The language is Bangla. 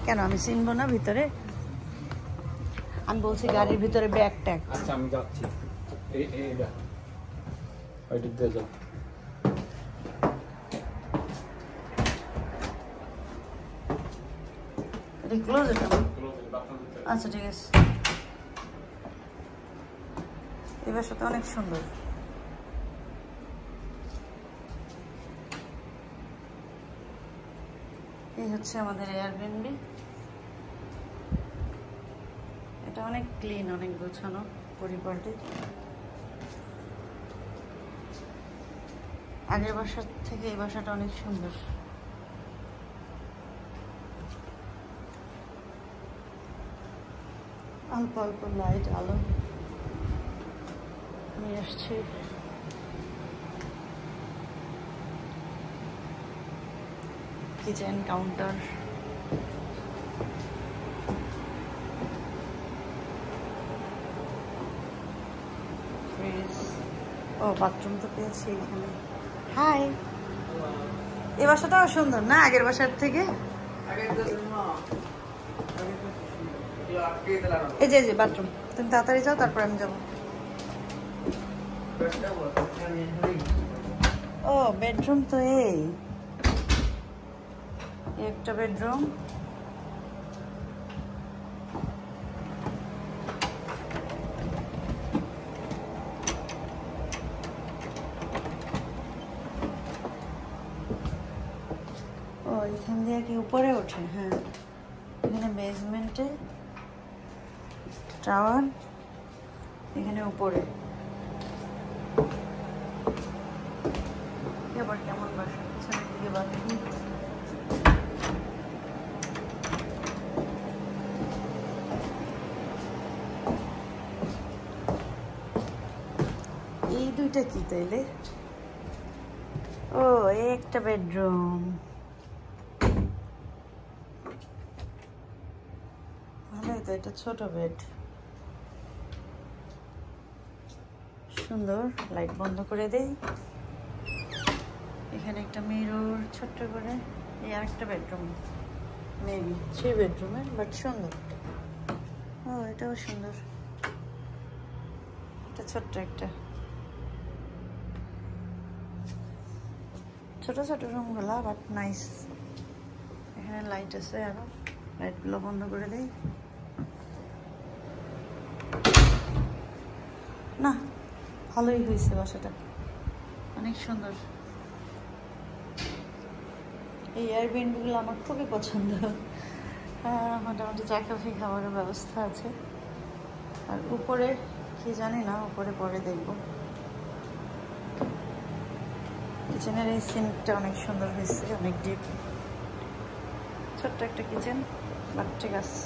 কেন আমি চিনবো না ভিতরে? আমি বলছি গাড়ির ভিতরে ব্যাগ ট্যাগ। আচ্ছা আমি যাচ্ছি। এইটা ওইটা দিয়ে যাও। এটা ক্লোজ এটা? আচ্ছা ঠিক আছে। এই বাসাটা অনেক সুন্দর। এই হচ্ছে আমাদের এয়ারবিএনবি। এটা অনেক ক্লিন, অনেক গোছানো পরিপাটি। আগের বাসার থেকে এই বাসাটা অনেক সুন্দর। অল্প অল্প লাইট আলো নিয়ে আসছে। Kitchen counter, fridge. ও বাথরুম তো পেয়েছি এখানে। হাই, এই বাসাটাও সুন্দর না আগের বাসার থেকে? এই যে বাথরুম। তুমি তাড়াতাড়ি যাও, তারপর আমি যাবো। ও বেডরুম তো এই একটা বেডরুম। ও এখান দিয়ে কি উপরে ওঠে? হ্যাঁ, এখানে বেসমেন্টে টাওয়ার, এখানে উপরে। আবার কেমন বাসা, পিছনের দিকে বাথরুম। এই দুইটা কি তাইলে? ও একটা বেডরুম। ভালোই তো, এটা ছোট বেড। সুন্দর। লাইট বন্ধ করে দেই। এখানে একটা মিরর ছোট্ট করে। এই আর একটা বেডরুম, মেবি 3 বেডরুমের, বাট সুন্দর। ও এটাও সুন্দর। এটা ছোট্ট একটা, ছোট ছোট রুমগুলা, বাট নাইস। এখানে লাইট আছে, আরো লাইটগুলো বন্ধ করে দেই। না, ভালোই হয়েছে বাসাটা, অনেক সুন্দর। এই এয়ারবিএনবিগুলো আমার খুবই পছন্দ। মোটামুটি চা কফি খাবারের ব্যবস্থা আছে। আর উপরে কি জানি না, উপরে পরে দেখব। কিচেনের এই সিঙ্কটা অনেক সুন্দর হয়েছে, অনেক ডিপ। ছোট্ট একটা কিচেন, বাট ঠিক আছে।